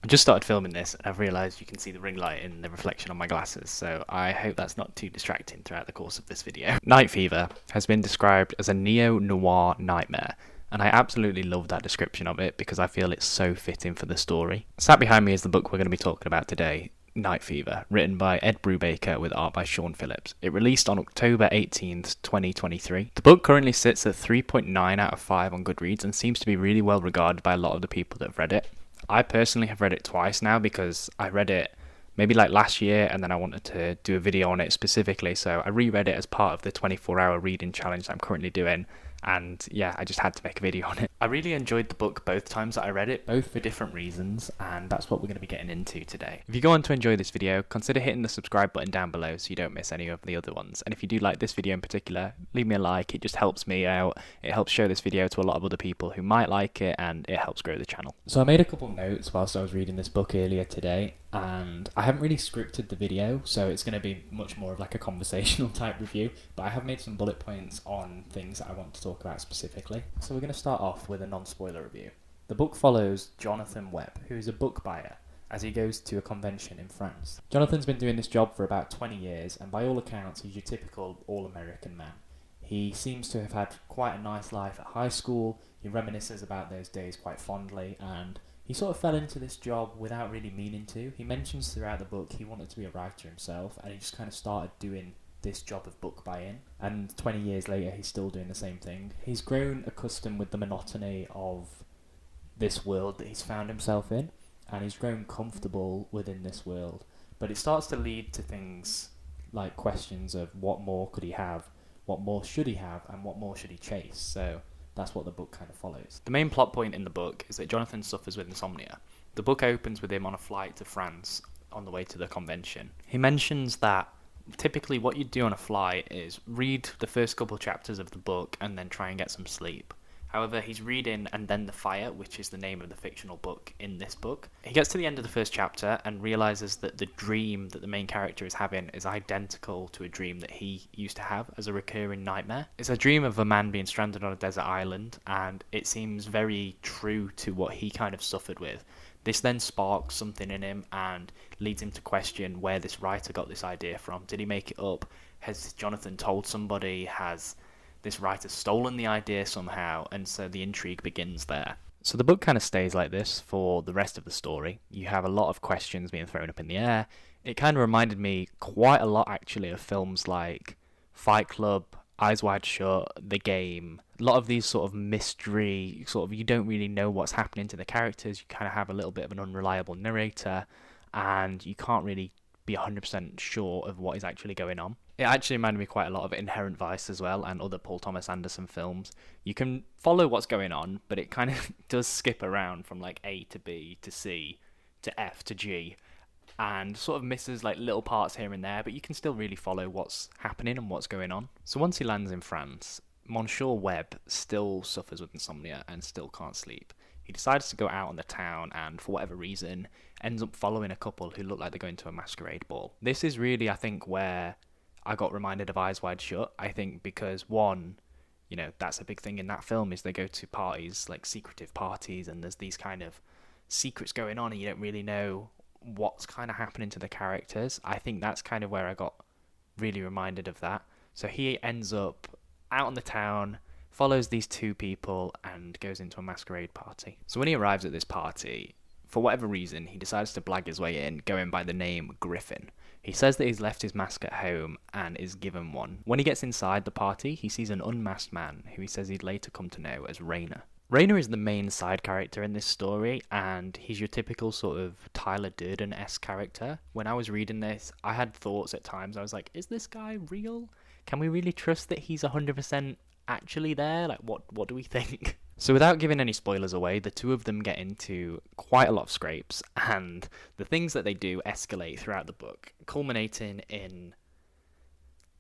I've just started filming this and I've realised you can see the ring light in the reflection on my glasses, so I hope that's not too distracting throughout the course of this video. Night Fever has been described as a neo-noir nightmare, and I absolutely love that description of it because I feel it's so fitting for the story. Sat behind me is the book we're going to be talking about today, Night Fever, written by Ed Brubaker with art by Sean Phillips. It released on October 18th, 2023. The book currently sits at 3.9 out of 5 on Goodreads and seems to be really well regarded by a lot of the people that have read it. I personally have read it twice now because I read it maybe like last year and then I wanted to do a video on it specifically, so I reread it as part of the 24-hour reading challenge that I'm currently doing. And yeah, I just had to make a video on it. I really enjoyed the book both times that I read it, both for different reasons, and that's what we're going to be getting into today. If you go on to enjoy this video, consider hitting the subscribe button down below so you don't miss any of the other ones. And if you do like this video in particular, leave me a like, it just helps me out. It helps show this video to a lot of other people who might like it, and it helps grow the channel. So I made a couple notes whilst I was reading this book earlier today, and I haven't really scripted the video, so it's going to be much more of like a conversational type review, but I have made some bullet points on things that I want to talk about specifically. So we're going to start off with a non-spoiler review. The book follows Johnathan Webb, who is a book buyer, as he goes to a convention in France. Jonathan's been doing this job for about 20 years, and by all accounts he's your typical all-American man. He seems to have had quite a nice life at high school, he reminisces about those days quite fondly, and he sort of fell into this job without really meaning to. He mentions throughout the book he wanted to be a writer himself, and he just kind of started doing this job of book buying, and 20 years later he's still doing the same thing. He's grown accustomed with the monotony of this world that he's found himself in, and he's grown comfortable within this world, but it starts to lead to things like questions of what more could he have, what more should he have, and what more should he chase. So that's what the book kind of follows. The main plot point in the book is that Johnathan suffers with insomnia. The book opens with him on a flight to France on the way to the convention. He mentions that typically what you do on a flight is read the first couple chapters of the book and then try and get some sleep. However, he's reading And Then the Fire, which is the name of the fictional book in this book. He gets to the end of the first chapter and realises that the dream that the main character is having is identical to a dream that he used to have as a recurring nightmare. It's a dream of a man being stranded on a desert island, and it seems very true to what he kind of suffered with. This then sparks something in him and leads him to question where this writer got this idea from. Did he make it up? Has Johnathan told somebody? Has this writer stolen the idea somehow? And so the intrigue begins there. So the book kind of stays like this for the rest of the story. You have a lot of questions being thrown up in the air. It kind of reminded me quite a lot actually of films like Fight Club, Eyes Wide Shut, The Game. A lot of these sort of mystery, sort of you don't really know what's happening to the characters. You kind of have a little bit of an unreliable narrator, and you can't really be 100% sure of what is actually going on. It actually reminded me quite a lot of Inherent Vice as well, and other Paul Thomas Anderson films. You can follow what's going on, but it kind of does skip around from like A to B to C to F to G, and sort of misses like little parts here and there, but you can still really follow what's happening and what's going on. So once he lands in France, Monsieur Webb still suffers with insomnia and still can't sleep. He decides to go out on the town and, for whatever reason, ends up following a couple who look like they're going to a masquerade ball. This is really, I think, where I got reminded of Eyes Wide Shut. I think because, one, you know, that's a big thing in that film, is they go to parties, like secretive parties, and there's these kind of secrets going on and you don't really know what's kind of happening to the characters. I think that's kind of where I got really reminded of that. So he ends up out in the town, follows these two people, and goes into a masquerade party. So when he arrives at this party, for whatever reason, he decides to blag his way in, going by the name Griffin. He says that he's left his mask at home and is given one. When he gets inside the party, he sees an unmasked man who he says he'd later come to know as Rainer. Rainer is the main side character in this story, and he's your typical sort of Tyler Durden-esque character. When I was reading this, I had thoughts at times. I was like, is this guy real? Can we really trust that he's 100% actually there? Like, what do we think? So without giving any spoilers away, the two of them get into quite a lot of scrapes, and the things that they do escalate throughout the book, culminating in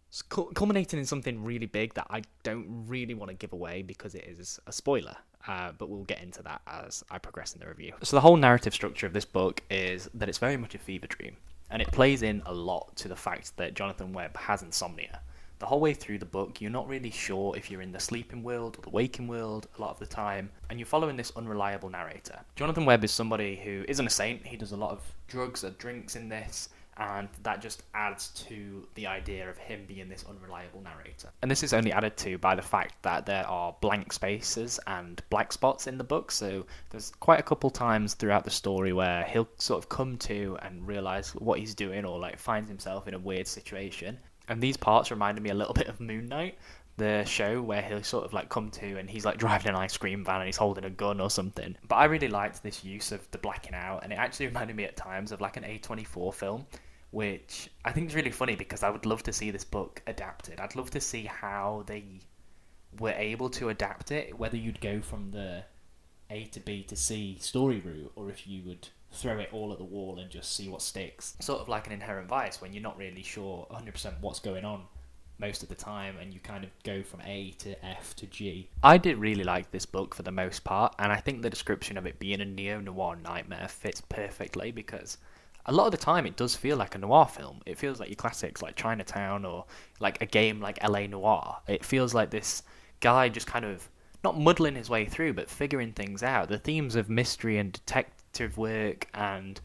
something really big that I don't really want to give away because it is a spoiler, but we'll get into that as I progress in the review. So the whole narrative structure of this book is that it's very much a fever dream, and it plays in a lot to the fact that Johnathan Webb has insomnia. the whole way through the book, you're not really sure if you're in the sleeping world or the waking world a lot of the time, and you're following this unreliable narrator. Johnathan Webb is somebody who isn't a saint. He does a lot of drugs or drinks in this, and that just adds to the idea of him being this unreliable narrator. And this is only added to by the fact that there are blank spaces and black spots in the book, so there's quite a couple times throughout the story where he'll sort of come to and realise what he's doing, or like finds himself in a weird situation. And these parts reminded me a little bit of Moon Knight, the show, where he'll sort of like come to and he's like driving an ice cream van and he's holding a gun or something. But I really liked this use of the blacking out, and it actually reminded me at times of like an A24 film, which I think is really funny because I would love to see this book adapted. I'd love to see how they were able to adapt it, whether you'd go from the A to B to C story route, or if you would throw it all at the wall and just see what sticks. Sort of like an Inherent Vice, when you're not really sure 100% what's going on most of the time, and you kind of go from A to F to G. I did really like this book for the most part, and I think the description of it being a neo-noir nightmare fits perfectly, because a lot of the time it does feel like a noir film. It feels like your classics like Chinatown, or like a game like LA Noire. It feels like this guy just kind of not muddling his way through, but figuring things out. The themes of mystery and detective work, and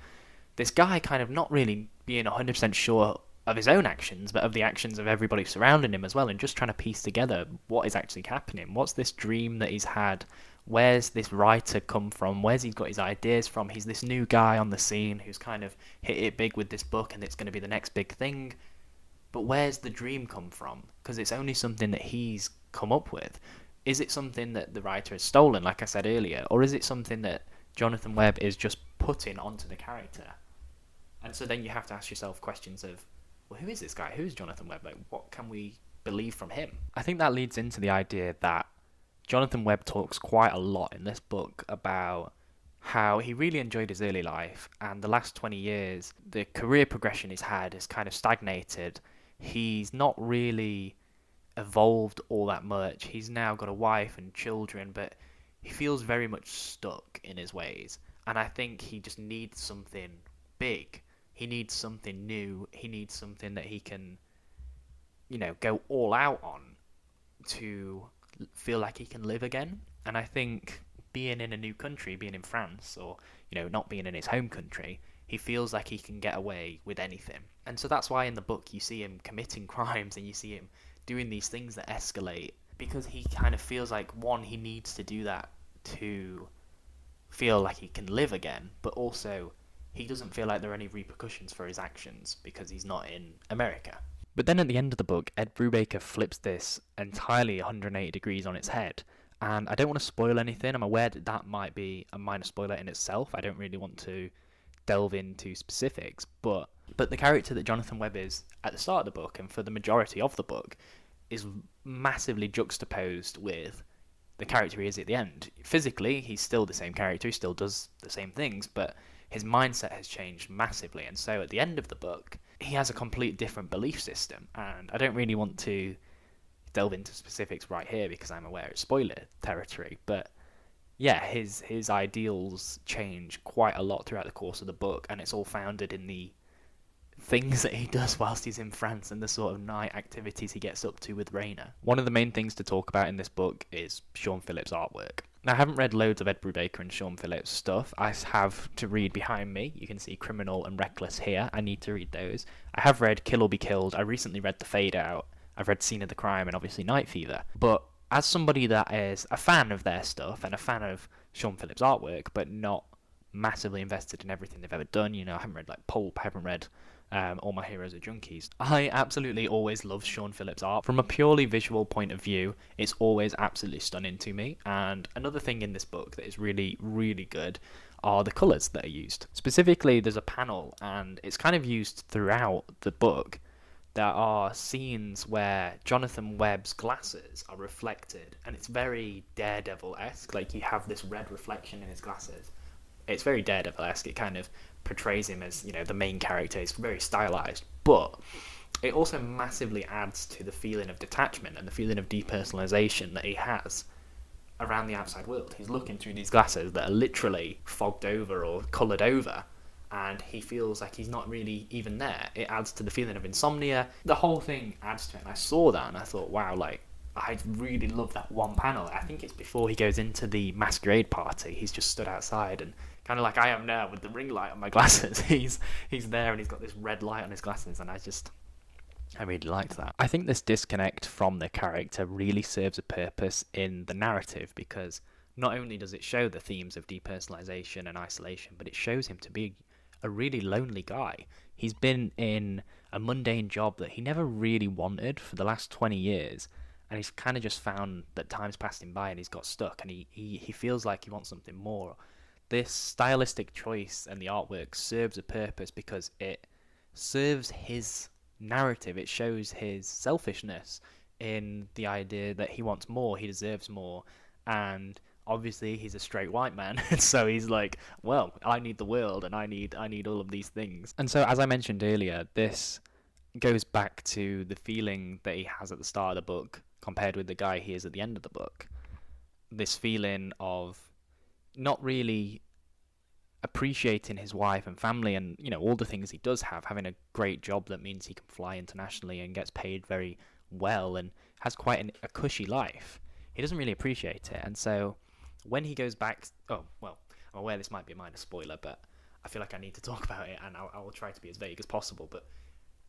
this guy kind of not really being 100% sure of his own actions, but of the actions of everybody surrounding him as well, and just trying to piece together what is actually happening. What's this dream that he's had? Where's this writer come from? Where's he got his ideas from? He's this new guy on the scene who's kind of hit it big with this book, and it's going to be the next big thing. But where's the dream come from? Because it's only something that he's come up with. Is it something that the writer has stolen, like I said earlier, or is it something that Johnathan Webb is just putting onto the character? And so then you have to ask yourself questions of, well, who is this guy? Who's Johnathan Webb? Like, what can we believe from him? I think that leads into the idea that Johnathan Webb talks quite a lot in this book about how he really enjoyed his early life, and the last 20 years, the career progression he's had has kind of stagnated. He's not really evolved all that much. He's now got a wife and children, but he feels very much stuck in his ways. And I think he just needs something big. He needs something new. He needs something that he can, go all out on to feel like he can live again. And I think being in a new country, being in France, or, not being in his home country, he feels like he can get away with anything. And so that's why in the book you see him committing crimes, and you see him doing these things that escalate, because he kind of feels like, one, he needs to do that to feel like he can live again, but also he doesn't feel like there are any repercussions for his actions because he's not in America. But then at the end of the book, Ed Brubaker flips this entirely 180 degrees on its head. And I don't want to spoil anything. I'm aware that that might be a minor spoiler in itself. I don't really want to delve into specifics. But the character that Johnathan Webb is at the start of the book, and for the majority of the book, is massively juxtaposed with the character he is at the end. Physically, he's still the same character. He still does the same things, but his mindset has changed massively. And so at the end of the book, he has a complete different belief system. And I don't really want to delve into specifics right here because I'm aware it's spoiler territory. But yeah, his ideals change quite a lot throughout the course of the book. And it's all founded in the things that he does whilst he's in France and the sort of night activities he gets up to with Raina. One of the main things to talk about in this book is Sean Phillips' artwork. Now, I haven't read loads of Ed Brubaker and Sean Phillips stuff. I have to read behind me. You can see Criminal and Reckless here. I need to read those. I have read Kill or Be Killed. I recently read The Fade Out. I've read Scene of the Crime and obviously Night Fever. But as somebody that is a fan of their stuff and a fan of Sean Phillips' artwork, but not massively invested in everything they've ever done, I haven't read like Pulp, I haven't read All My Heroes Are Junkies. I absolutely always love Sean Phillips' art. From a purely visual point of view, it's always absolutely stunning to me. And another thing in this book that is really, really good are the colours that are used. Specifically, there's a panel, and it's kind of used throughout the book. There are scenes where Johnathan Webb's glasses are reflected, and it's very Daredevil-esque. Like, you have this red reflection in his glasses. It's very Daredevil-esque. It kind of portrays him as, the main character. It's very stylized, but it also massively adds to the feeling of detachment and the feeling of depersonalization that he has around the outside world. He's looking through these glasses that are literally fogged over or coloured over, and he feels like he's not really even there. It adds to the feeling of insomnia. The whole thing adds to it, and I saw that and I thought, wow, like, I really love that one panel. I think it's before he goes into the masquerade party. He's just stood outside and kind of like I am now with the ring light on my glasses. He's there and he's got this red light on his glasses, and I really liked that. I think this disconnect from the character really serves a purpose in the narrative, because not only does it show the themes of depersonalization and isolation, but it shows him to be a really lonely guy. He's been in a mundane job that he never really wanted for the last 20 years, and he's kind of just found that time's passed him by and he's got stuck, and he feels like he wants something more. This stylistic choice and the artwork serves a purpose because it serves his narrative. It shows his selfishness in the idea that he wants more, he deserves more, and obviously he's a straight white man, so he's like, well, I need the world and I need all of these things. And so, as I mentioned earlier, this goes back to the feeling that he has at the start of the book compared with the guy he is at the end of the book. This feeling of not really appreciating his wife and family and, you know, all the things he does have, having a great job that means he can fly internationally and gets paid very well and has quite a cushy life. He doesn't really appreciate it, and so when he goes back, oh, well, I'm aware this might be a minor spoiler, but I feel like I need to talk about it, and I will try to be as vague as possible. But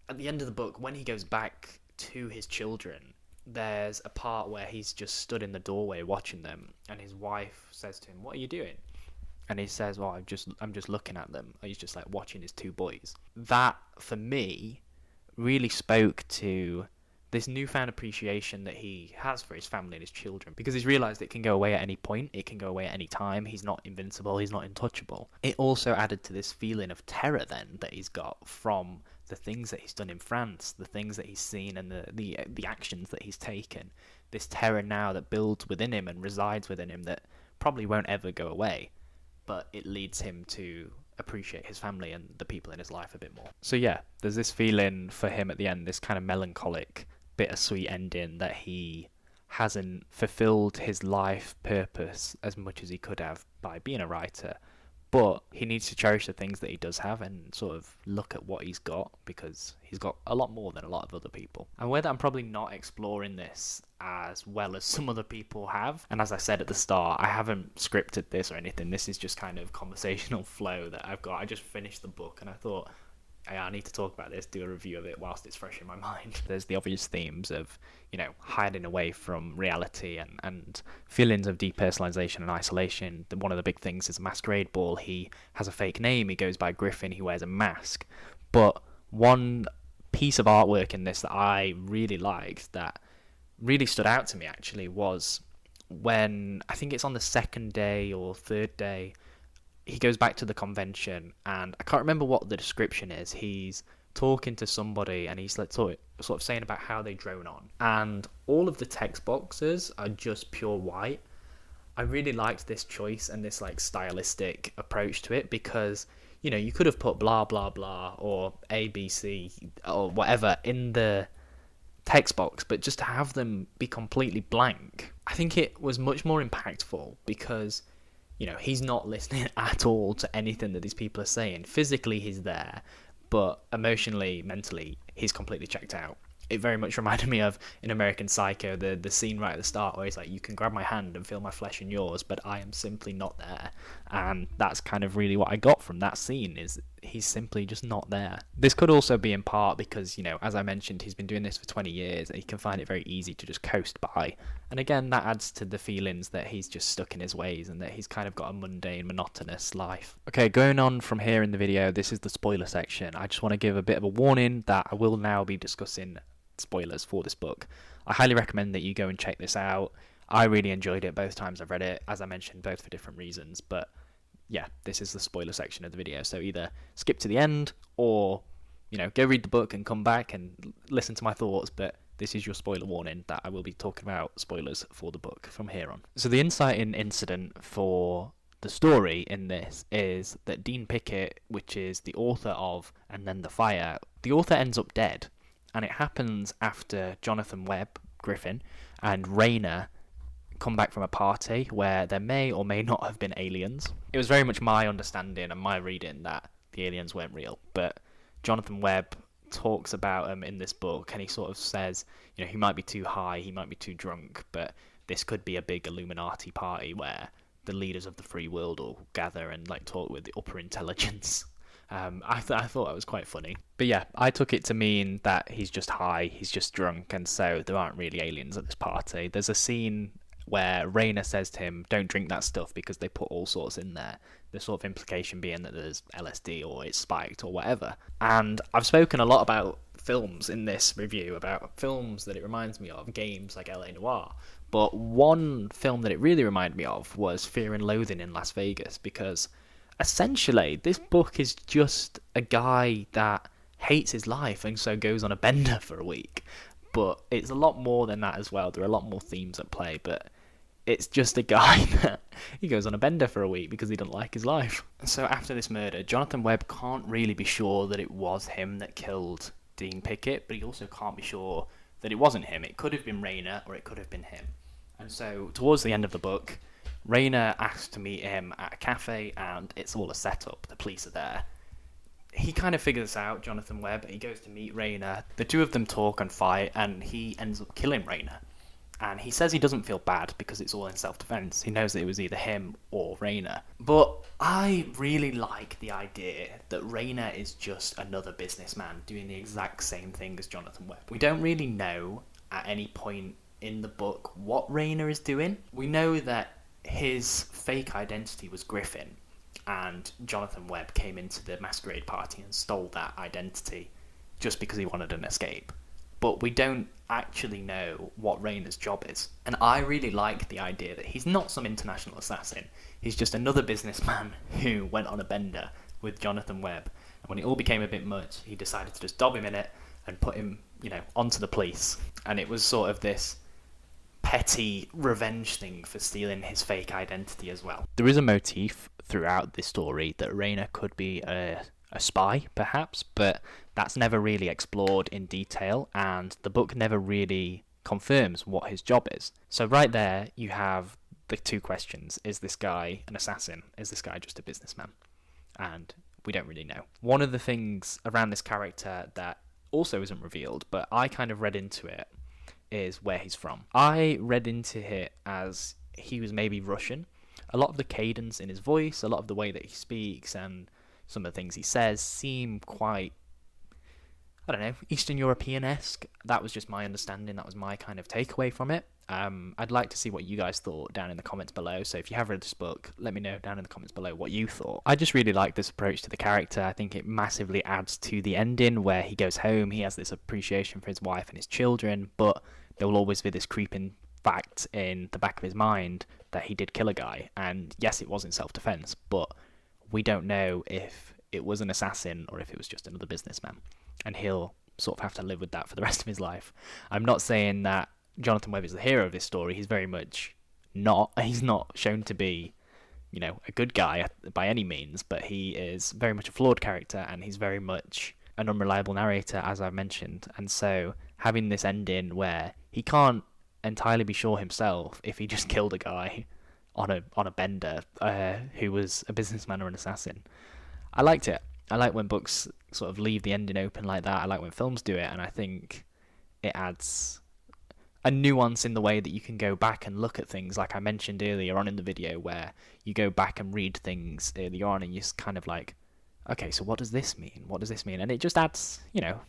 at the end of the book, when he goes back to his children, there's a part where he's just stood in the doorway watching them, and his wife says to him, "What are you doing?" And he says, "Well, I'm just looking at them." He's just like watching his two boys. That, for me, really spoke to this newfound appreciation that he has for his family and his children, because he's realised it can go away at any point, it can go away at any time, he's not invincible, he's not untouchable. It also added to this feeling of terror then that he's got from the things that he's done in France, the things that he's seen, and the actions that he's taken. This terror now that builds within him and resides within him that probably won't ever go away, but it leads him to appreciate his family and the people in his life a bit more. So yeah, there's this feeling for him at the end, this kind of melancholic, bittersweet ending, that he hasn't fulfilled his life purpose as much as he could have by being a writer, but he needs to cherish the things that he does have and sort of look at what he's got, because he's got a lot more than a lot of other people. I'm aware that I'm probably not exploring this as well as some other people have, and as I said at the start, I haven't scripted this or anything. This is just kind of conversational flow that I've got. I just finished the book and I thought, I need to talk about this, do a review of it whilst it's fresh in my mind. There's the obvious themes of, you know, hiding away from reality and feelings of depersonalization and isolation. One of the big things is a masquerade ball. He has a fake name, he goes by Griffin, he wears a mask. But one piece of artwork in this that I really liked, that really stood out to me actually, was when, I think it's on the second day or third day, he goes back to the convention, and I can't remember what the description is. He's talking to somebody, and he's like sort of saying about how they drone on, and all of the text boxes are just pure white. I really liked this choice and this like stylistic approach to it, because, you know, you could have put blah blah blah or ABC or whatever in the text box, but just to have them be completely blank, I think it was much more impactful, because, you know, he's not listening at all to anything that these people are saying. Physically, he's there, but emotionally, mentally, he's completely checked out. It very much reminded me of in American Psycho, the scene right at the start where he's like, "You can grab my hand and feel my flesh in yours, but I am simply not there." And that's kind of really what I got from that scene, is he's simply just not there. This could also be in part because, you know, as I mentioned, he's been doing this for 20 years and he can find it very easy to just coast by. And again, that adds to the feelings that he's just stuck in his ways and that he's kind of got a mundane, monotonous life. Okay, going on from here in the video, this is the spoiler section. I just want to give a bit of a warning that I will now be discussing spoilers for this book. I highly recommend that you go and check this out. I really enjoyed it both times I've read it, as I mentioned, both for different reasons, but yeah, this is the spoiler section of the video, so either skip to the end or, you know, go read the book and come back and listen to my thoughts, but this is your spoiler warning that I will be talking about spoilers for the book from here on. So the inciting incident for the story in this is that Dean Pickett, which is the author of And Then the Fire, the author ends up dead. And it happens after Johnathan Webb, Griffin, and Rayner come back from a party where there may or may not have been aliens. It was very much my understanding and my reading that the aliens weren't real. But Johnathan Webb talks about them in this book, and he sort of says, you know, he might be too high, he might be too drunk, but this could be a big Illuminati party where the leaders of the free world will gather and like talk with the upper intelligence. I thought that was quite funny. But yeah, I took it to mean that he's just high, he's just drunk, and so there aren't really aliens at this party. There's a scene where Rayner says to him, don't drink that stuff because they put all sorts in there. The sort of implication being that there's LSD or it's spiked or whatever. And I've spoken a lot about films in this review, about films that it reminds me of, games like LA Noire. But one film that it really reminded me of was Fear and Loathing in Las Vegas, because essentially this book is just a guy that hates his life and so goes on a bender for a week. But it's a lot more than that as well. There are a lot more themes at play, but it's just a guy that he goes on a bender for a week because he doesn't like his life. So after this murder, Johnathan Webb can't really be sure that it was him that killed Dean Pickett, but he also can't be sure that it wasn't him. It could have been Rayner or it could have been him. And so towards the end of the book, Rayner asks to meet him at a cafe, and it's all a setup. The police are there. He kind of figures out, Johnathan Webb, he goes to meet Rayner. The two of them talk and fight, and he ends up killing Rayner. And he says he doesn't feel bad because it's all in self-defense. He knows that it was either him or Rayner. But I really like the idea that Rayner is just another businessman doing the exact same thing as Johnathan Webb. We don't really know at any point in the book what Rayner is doing. We know that his fake identity was Griffin, and Johnathan Webb came into the masquerade party and stole that identity just because he wanted an escape. But we don't actually know what Rayner's job is. And I really like the idea that he's not some international assassin. He's just another businessman who went on a bender with Johnathan Webb. And when it all became a bit much, he decided to just dob him in it and put him, you know, onto the police. And it was sort of this petty revenge thing for stealing his fake identity as well. There is a motif throughout this story that Rayner could be a spy, perhaps, but that's never really explored in detail, and the book never really confirms what his job is. So right there, you have the two questions. Is this guy an assassin? Is this guy just a businessman? And we don't really know. One of the things around this character that also isn't revealed, but I kind of read into it, is where he's from. I read into it as he was maybe Russian. A lot of the cadence in his voice, a lot of the way that he speaks, and some of the things he says seem quite, I don't know, Eastern European-esque. That was just my understanding. That was my kind of takeaway from it. I'd like to see what you guys thought down in the comments below. So if you have read this book, let me know down in the comments below what you thought. I just really like this approach to the character. I think it massively adds to the ending where he goes home. He has this appreciation for his wife and his children, but there will always be this creeping fact in the back of his mind that he did kill a guy. And yes, it was in self-defense, but we don't know if it was an assassin or if it was just another businessman. And he'll sort of have to live with that for the rest of his life. I'm not saying that Johnathan Webb is the hero of this story. He's very much not. He's not shown to be, you know, a good guy by any means, but he is very much a flawed character, and he's very much an unreliable narrator, as I've mentioned. And so having this ending where he can't entirely be sure himself if he just killed a guy on a bender who was a businessman or an assassin, I liked it. I like when books sort of leave the ending open like that. I like when films do it, and I think it adds a nuance in the way that you can go back and look at things, like I mentioned earlier on in the video, where you go back and read things earlier on and you're kind of like, okay, so what does this mean? What does this mean? And it just adds, you know,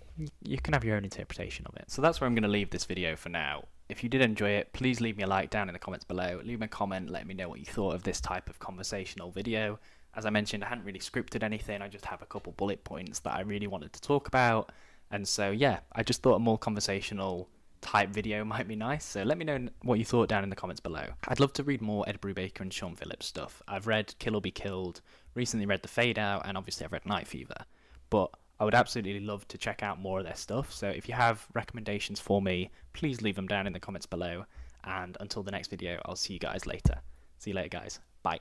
you can have your own interpretation of it. So that's where I'm going to leave this video for now. If you did enjoy it, please leave me a like down in the comments below. Leave me a comment, let me know what you thought of this type of conversational video. As I mentioned, I hadn't really scripted anything. I just have a couple bullet points that I really wanted to talk about. And so, yeah, I just thought a more conversational type video might be nice. So let me know what you thought down in the comments below. I'd love to read more Ed Brubaker and Sean Phillips stuff. I've read Kill or Be Killed, recently read The Fade Out, and obviously I've read Night Fever. But I would absolutely love to check out more of their stuff. So if you have recommendations for me, please leave them down in the comments below. And until the next video, I'll see you guys later. See you later, guys. Bye.